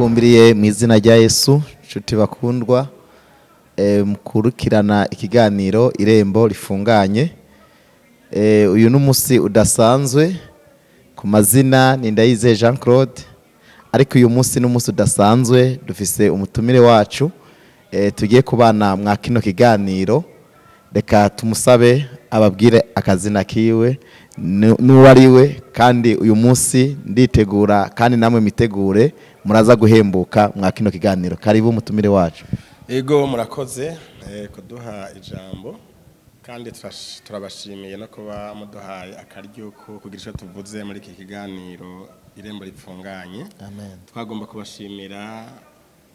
turabagumbiriye mu izina rya Yesu, nshuti bakundwa, mukurikirana ikiganiro irembo rifunganye. Uyu n'umunsi udasanzwe, ku mazina ni Ndayizeye Jean Claude, ariko uyu munsi n'umunsi udasanzwe dufise umutumire wacu tugiye kubana mwa kino kiganiro. Reka tumusabe ababwire akazina kiwe n'uwo ariwe, kandi uyu munsi nditegura kandi namwe mitegure muraza guhembuka mwa kino kiganiro. Karibu umutumire wacu. Ego murakoze kuduha ijambo, kandi turabashimiye no kuba muduhaye akaryo ko kugira icyo tuvuze muri iki kiganiro irembo rifunganye. Amen. Twagomba kubashimira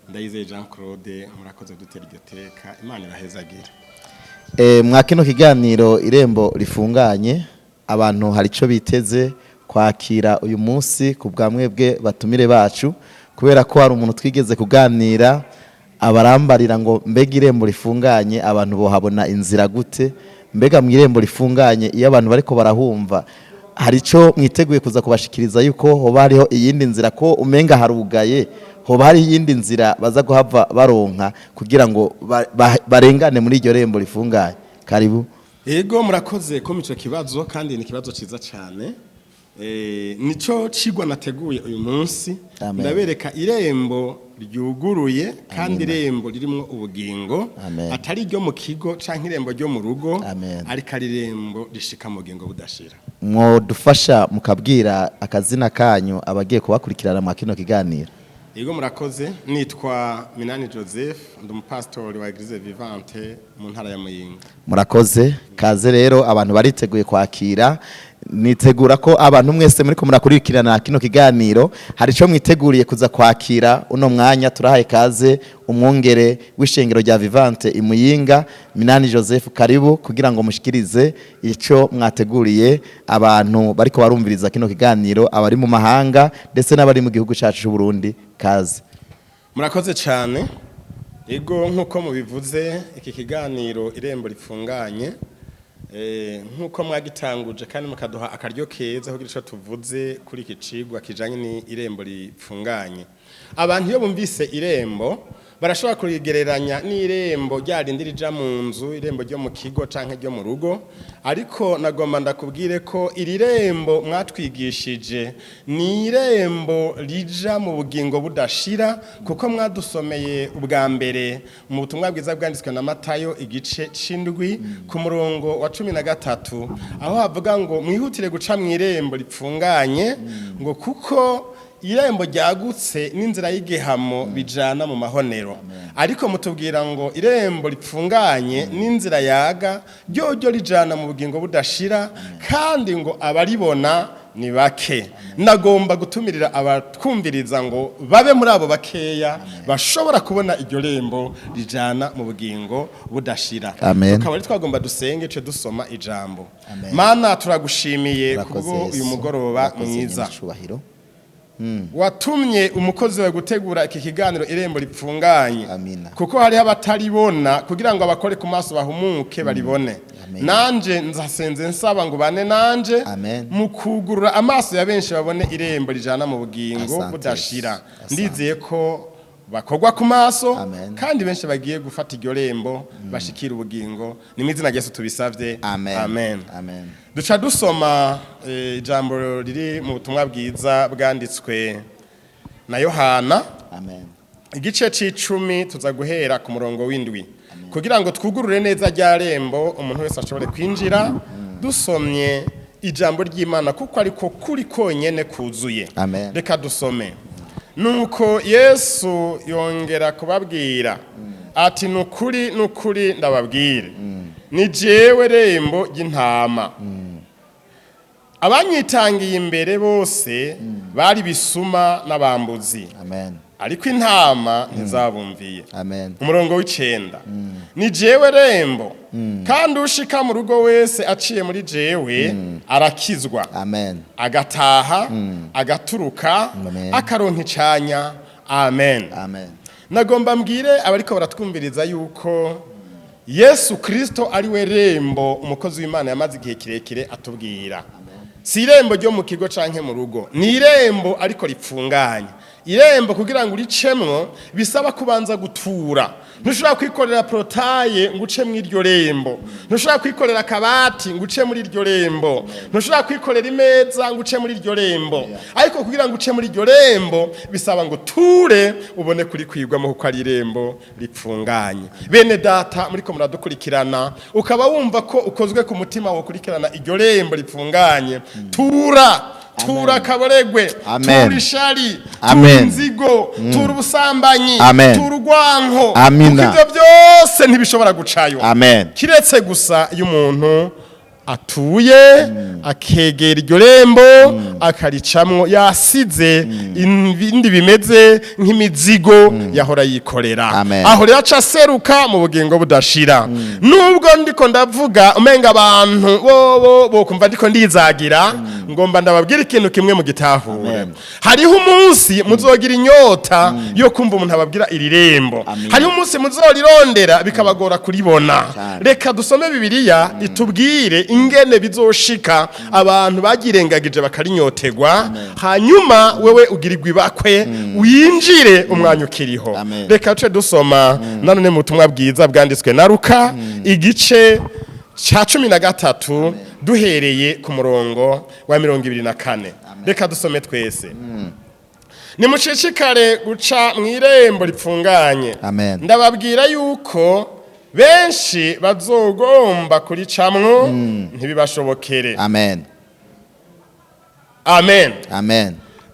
Ndayizeye Jean Claude, murakoze dutera iryo teka, Imana ibahezagire. Mwa kino kiganiro irembo rifunganye, abantu hari ico biteze kwakira uyu munsi ku bwa mwebwe batumire bacu, kubera ko hari umuntu twigeze kuganira abarambarira ngo mbega irembo rifunganye abantu bohabona inzira gute. Mbega mu irembo rifunganye iyo abantu bariko barahumva, hari ico mwiteguye kuza kubashikiriza yuko hoba hariho iyindi nzira, ko umenga harugaye, hoba hari iyindi nzira baza guhava baronka kugira ngo barengane muri iryo rembo rifunganye? Karibu. Ego murakoze ko mico kibazo, kandi ni kibazo ciza cyane. Nico cigwa nateguye uyu munsi. Ndabereka irembo ryuguruye kandi irembo ririmo ubugingo. Atari ryo mu kigo canke irembo ryo mu rugo, ariko ari irembo rishika mu bugingo budashira. Mwodufasha mukabwira akazina kanyu abagiye kubakurikirana mwa kino kiganiro? Ego murakoze, nitwa Minani Joseph, ndi umupastori wa Eglise Vivante mu ntara ya Muyinga. Murakoze, kaze rero abantu bariteguye kwakira. Nitegura ko abantu mwese muri ko murakurikirana kino kiganiro hari ico mwiteguriye kuza kwakira uno mwanya. Turahaye kaze umwongere w'ishengero rya Vivante imuyinga, Minani Joseph. Karibu kugira ngo mushikirize ico mwateguriye abantu bariko barumviriza kino kiganiro, abari mu mahanga ndetse n'abari mu gihugu cyacu cy'u Burundi. Kaze. Murakoze cyane. Ego nkuko mubivuze, iki kiganiro irembo rifunganye, nkuko mwagitanguje kandi mukaduha akaryo keza kugira ico tuvuze kuri iki cigwa kijanye ni irembo rifunganye. Abantu iyo bumvise irembo barashobora kurigereranya n'irembo ryarindi rija mu nzu, irembo ryo mu kigo canke ryo mu rugo, ariko nagomba ndakubwire ko iri rembo mwatwigishije ni irembo rija mu bugingo budashira, kuko mwadusomeye ubwa mbere mu butumwa bwiza bwanditswe na Matayo igice c'indwi ku murongo wa 13, aho havuga ngo mwihutire guca mu irembo ripfunganye, ngo kuko irembo ryagutse n'inzira y'igihamo bijana mu mahonero. Ariko mutubwira ngo irembo ripfunganye n'inzira yaga ryo rijana mu bugingo budashira, kandi ngo abaribona ni bake. Nagomba gutumirira abatwumviriza ngo babe muri abo bakeya bashobora kubona iryo rembo rijana mu bugingo budashira. Tukaba ari twagomba dusenge cyo dusoma ijambo. Mana turagushimiye kubwo uyu mugoroba mwiza. Watumye umukozi wa gutegura iki kiganiro irembo ripfunganye, kuko hari abataribona kugira ngo abakore ku maso bahumuke baribone. Nanje nzasenze nsaba ngo bane nanje mu kugurura amaso ya benshi babone irembo rijana mu bugingo budashira. Ndizeye ko bakogwa ku maso, kandi benshi bagiye gufata iryo rembo bashikira ubugingo. Ni mu izina rya Yesu tubisavye. Amen. Duca dusoma ijambo riri mu butumwa bwiza bwanditswe na Yohana, igice c'icumi, tuza guhera ku murongo w'indwi kugira ngo twugurure neza rya rembo umuntu wese ashobore kwinjira. Dusomye ijambo ry'Imana kuko ariko kuri konyene kuzuye. Reka dusome. Nuko Yesu yongera kubabwira ati, nukuri ndababwire, ni jewe rembo ry'intama. Abanyitangiye imbere bose bari bisuma n'abambuzi, ariko intama ntizabumviye. Umurongo w'icenda. Ni jewe rembo, kandi ushika mu rugo wese aciye muri jewe arakizwa, agataha agaturuka akaronka icanya. Amen. Nagomba mbwire abariko baratwumviriza yuko Yesu Kristo ari we rembo umukozi w'Imana yamaze igihe kirekire atubwira. Si irembo ryo mu kigo canke mu rugo, ni irembo ariko ripfunganye. irembo kugira ngo uricemwo bisaba kubanza gutura. Ntushobora kwikorera protaye ngo uce mw'iryo rembo, ntushobora kwikorera akabati ngo uce muri iryo rembo, ntushobora kwikorera imeza ngo uce muri iryo rembo. Ariko kugira ngo uce muri iryo rembo bisaba ngo ture ubone kuri kwigwamo kuko ari irembo ripfunganye. Bene data muriko muradukurikirana ukaba wumva ko ukozwe ku mutima wo kurikirana iryo rembo ripfunganye, tura kaboregwe, tura ishari, tura inzigo, tura ubusambanyi, tura urwanko, kuko ivyo byose ntibishobora gucayo. Kiretse gusa iyo umuntu atuye akegera iryo rembo akaricamwo yasize ibindi bimeze nk'imizigo yahora yikorera. Aho rero aca aseruka mu bugingo budashira. Nubwo ndiko ndavuga umenga abantu bo kumva ndiko ndizagira, ngomba ndababwira ikintu kimwe mu gitahure. Hariho umunsi muzogira inyota yo kumva umuntu ababwira iri rembo. Hariho umunsi muzorirondera bikabagora kuribona. Reka dusome Bibiliya itubwire ingene bizoshika abantu bagirengagije bakarinyotegwa, hanyuma wewe ugirirwa ibakwe winjire umwanya ukiriho. Reka tuce dusoma nanone mu butumwa bwiza bwanditswe na Luka igice ca 13 duhereye ku murongo wa 24. Reka dusome twese. Nimushishikare guca mw'irembo ripfunganye. Ndababwira yuko benshi bazogomba kuricamwo ntibibashobokere. Amen.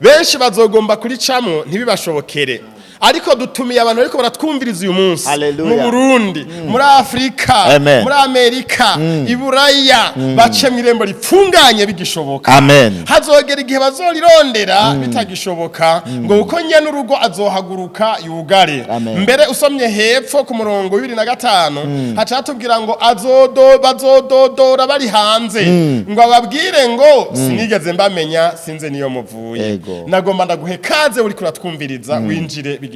Benshi bazogomba kuricamwo ntibibashobokere. Ariko dutumiye abantu ariko baratwumviriza uyu munsi mu Burundi, muri Afrika, muri Amerika, i Buraya, bace mw'irembo ripfunganye bigishoboka. Hazogera igihe bazorirondera bitagishoboka ngo uko nyene urugo azohaguruka yugare. Mbere usomye hepfo ku murongo 25 haca hatubwira ngo bazododora bari hanze ngo ababwire ngo sinigeze mbamenya sinze niyo muvuye. Nagomba ndaguhe kaze uri kuratwumviriza winjire bigishoboka.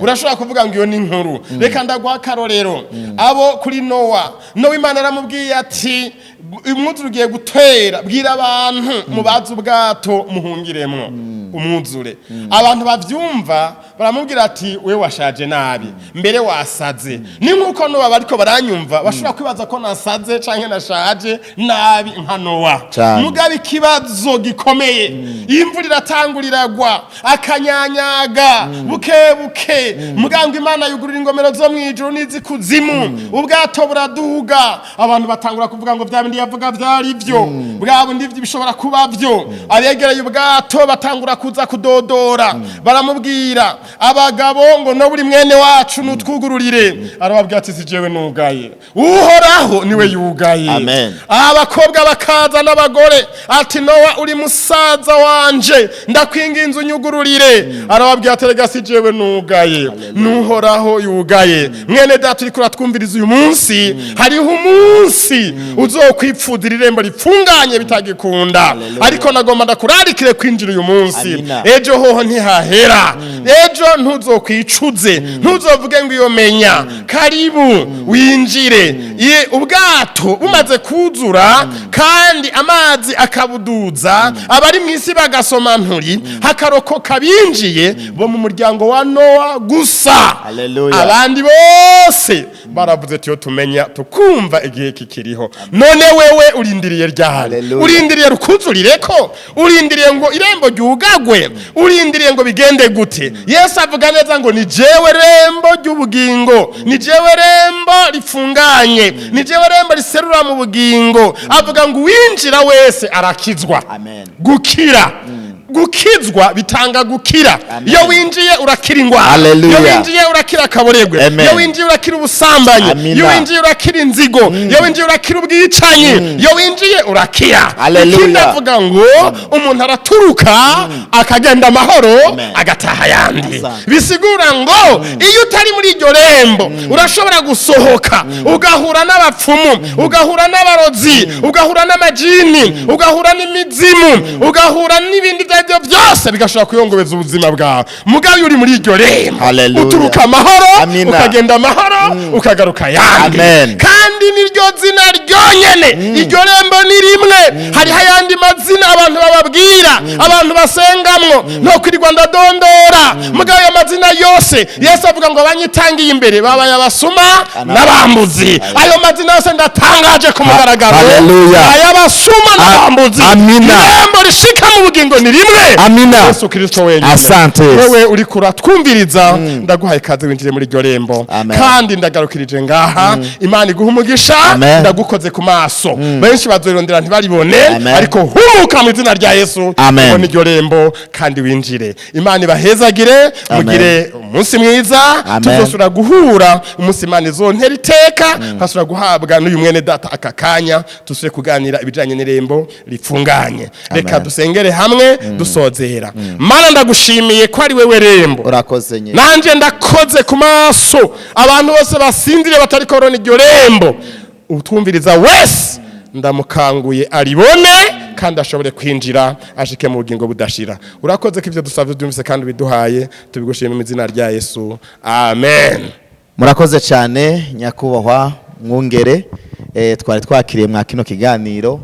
Urashobora kuvuga ngo iyo ni inkuru. Reka ndaguha akarorero. Abo kuri Nowa Imana aramubwiye ati umwuzure ugiye gutera, bwira abantu mubaze ubwato muhungiremwo umwuzure. Abantu bavyumva baramubwira ati we washaje nabi, mbere wasaze. Ni nkuko Nowa bariko baranyumva bashobora kwibaza ko nasaze canke nashaje nabi nka Nowa. Mugabe ikibazo gikomeye, imvura iratanguriragwa akanyanyaga buke mugango Imana yugurura ingomero zo mwijuru n'izikuzimu, ubwato buraduga. Abantu batangura kuvuga ngo bya bindi yavuga byari byo, bwa bundi bishobora kuba byo. Abegereye ubwato batangura kuza kudodora, baramubwira abagabo ngo no buri mwene wacu nutwugururire. Arababwira ati sijewe nugaye, Uhoraho niwe yugaye. Abakobwa bakaza n'abagore ati Nowa uri musaza wanje ndakwinginze unyugururire. Arababwira ati rega sijewe nugaye, n'Uhoraho yugaye. Mwene data uri kuratwumviriza uyu munsi, hariho umunsi uzokwipfudira irembo ripfunganye bitagikunda. Ariko nagomba ndakurarikire kwinjira uyu munsi. Ejo hoho ntihahera, ejo ntuzokwicuze, ntuzovuge ngo iyo menya. Karibu winjire. Ubwato bumaze kuzura kandi amazi akabuduza, abari mw'isi bagasoma nturi, hakarokoka binjiye bo mu muryango wa Nowa gusa. Abandi bose baravuze tiyo tumenya tukumva igihe kikiriho. None wewe urindiriye ryahari, urindiriye rukuzurireko, urindiriye ngo irembo ryugagwe, urindiriye ngo bigende gute? Yesu avuga neza ngo ni jewe rembo ry'ubugingo, ni jewe rembo rifunganye, ni jewe rembo riserura mu bugingo. Avuga ngo uwinjira wese arakizwa. Gukizwa bitanga gukira. Iyo winjiye urakira ingwara, iyo winjiye urakira kaboregwe, iyo winjiye urakira ubusambanyi, iyo winjiye urakira inzigo, iyo winjiye urakira ubwicanyi, iyo winjiye urakira. Ikindi avuga ngo umuntu araturuka akagenda amahoro agataha yandi. Bisigura ngo iyo utari muri iryo rembo urashobora gusohoka ugahura n'abapfumu, ugahura n'abarozi, ugahura n'amajini, ugahura n'imizimu, ugahura n'ibindi ibyo byose bigashobora kuyongobeza ubuzima bwawe. Mugabe uri muri iryo rembo uturuka amahoro ukagenda amahoro ukagaruka yandi. kandi niryo zina ryonyene. Iryo rembo ni rimwe. Hariho ayandi mazina abantu bababwira, abantu basengamwo, no kwirirwa ndadondora. Mugabo ayo mazina yose Yesu avuga ngo abanyitangiye imbere babaye abasuma n'abambuzi. Ayo mazina yose ndatangaje ku mugaragaro. Ayabasuma n'abambuzi. Irembo rishika mu bugingo ni rimwe. Yesu Kristo wenyine. Asante. Wewe uri kuratwumviriza, ndaguhaye ikaze winjire muri iryo rembo. Kandi ndagarukirije ngaha, Imana iguha umugisha, ndagukoze ku maso. Benshi bazorondera ntibaribone, ariko humuka mu izina rya Yesu ubone iryo rembo kandi winjire. Imana ibahezagire, mugire umunsi mwiza. Tuzosura guhura umunsi Imana izontera iteka, hasura guhabwa n'uyu mwene data akakanya tusure kuganira ibijanye n'irembo rifunganye. Reka dusengere hamwe dusozera. Mana ndagushimiye ko ari wewe rembo. Urakoze nyine. Nanje ndakoze ku maso abantu bose basindire batari korona iryo rembo. Utwumviriza wese ndamukanguye aribone kandi ashobore kwinjira ashike mu bugingo budashira. Urakoze ko ivyo dusavye byumvise kandi biduhaye, tubigushimira mu izina rya Yesu. Amen. Murakoze cyane nyakubahwa Mwungere, twari twakiriye mwa kino kiganiro.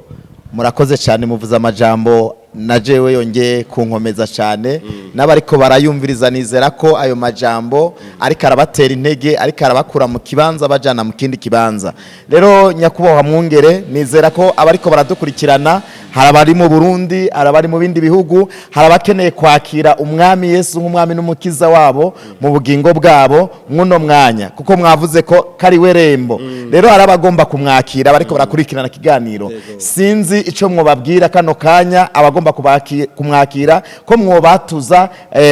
Murakoze cyane, muvuza amajambo na jewe yongeye kunkomeza cyane, n'abariko barayumviriza nizera ko ayo majambo ariko arabatera intege, ariko arabakura mu kibanza bajana mu kindi kibanza. Rero nyakubahwa Mwungere, nizera ko abariko baradukurikirana, hari abari mu Burundi, hari abari mu bindi bihugu, hari abakeneye kwakira umwami Yesu nk'umwami n'umukiza wabo mu bugingo bwabo mwuno mwanya, kuko mwavuze ko kari we rembo. Rero hari abagomba kumwakira bariko barakurikirana kiganiro. Sinzi ico mwobabwira kano kanya abagomba kumwakira, ko mwobatuza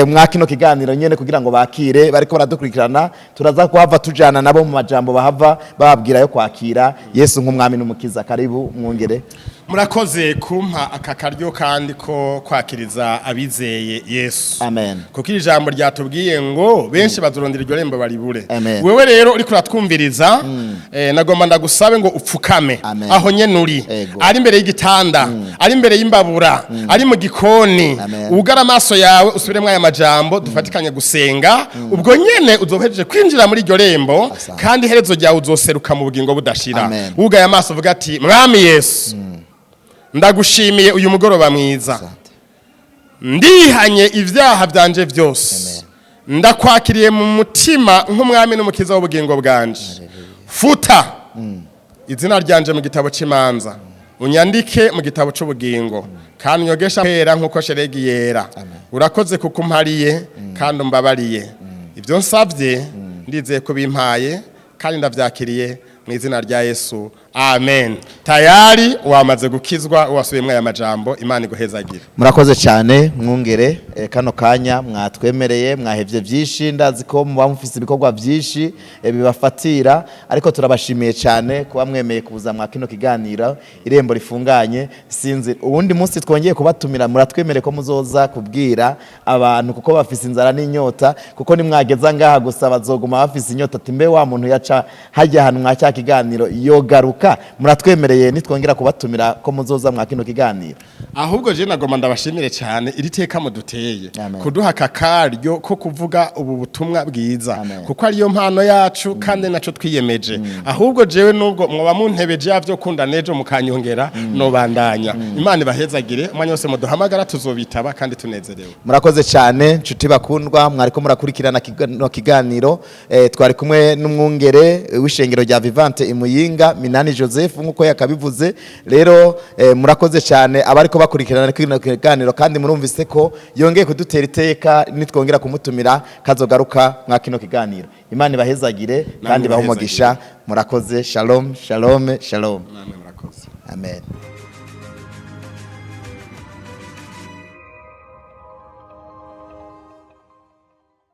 mwa kino kiganiro nyene kugira ngo bakire bariko baradukurikirana. Turaza kuhava tujana nabo mu majambo bahava bababwira yo kwakira Yesu nk'umwami n'umukiza. Karibu Mwungere. Murakoze kumpa aka karyo kandi ko kwakiriza abizeye Yesu. Amen. Kuko ijambo ryatubwiye ngo benshi bazurondera iryo rembo baribure. Amen. Wewe rero uri kuratwumviriza, nagomba ndagusabe ngo upfukame. Amen. Aho nyene uri, ari imbere y'igitanda, ari imbere y'imbabura, ari mu gikoni, ugara amaso yawe usubiremwe aya majambo dufatikanye gusenga. Ubwo nyene uzohejeje kwinjira muri iryo rembo, kandi herezo ryawe uzoseruka mu bugingo budashira. Ugaye amaso uvuga ati mwami Yesu, ndagushimiye uyu mugoroba mwiza, ndihanye ivyaha byanje byose, ndakwakiriye mu mutima nk'umwami n'umukiza w'ubugingo bwanje. Futa izina ryanje mu gitabo cy'imanza, unyandike mu gitabo cy'ubugingo, kandi unyogesha hera nk'uko sheregi yera. Urakoze kuko umpariye kandi umbabariye. Ibyo nsabye ndizeye ko bimpaye kandi ndavyakiriye mu izina rya Yesu. Amen. Tayari wamaze gukizwa, wasubiyemwe aya majambo. Imana iguhezagire. Murakoze cyane Mwungere, kano kanya mwatwemereye, mwahevye byinshi, ndazi ko muba mufise ibikorwa byinshi bibafatira, ariko turabashimiye cyane kuba mwemeye kuza mwa kino kiganiro irembo rifunganye. Sinzi ubundi munsi twongeye kubatumira, muratwemereye ko muzoza kubwira abantu kuko bafise inzara n'inyota, kuko nimwageza ngaha gusa bazoguma bafise inyota. Timbe wa muntu yaca hajya hanu mwa cya kiganiro yogaruka. Muratwemereye nitwongera kubatumira ko muzoza mwa kino kiganiro. Ahubwo je nagomba ndabashimire cyane iri teka muduteye kuduha kakaryo ko kuvuga ubu butumwa bwiza. Kuko ari yo mpano yacu kandi naco twiyemeje. Ahubwo jewe nubwo mwoba muntebeje yavyo kunda nejo mukanyongera no bandanya. Imana ibahezagire, umwanya wose muduhamagara tuzobitaba kandi tunezerewe. Murakoze cyane nshuti bakundwa, mwariko murakurikirana kino kiganiro. Twari kumwe n'umwungere w'ishengero rya Vivante Imuyinga, Minani Joseph nkuko yakabivuze. Rero murakoze cyane abariko bakurikirana kino kiganiro, kandi murumvise ko yongeye kudutera iteka nitwongera kumutumira kazogaruka mwa kino kiganiro. Imana ibahezagire kandi bahumugisha. Murakoze. Shalom, shalom, shalom. Amen. Murakoze. Amen.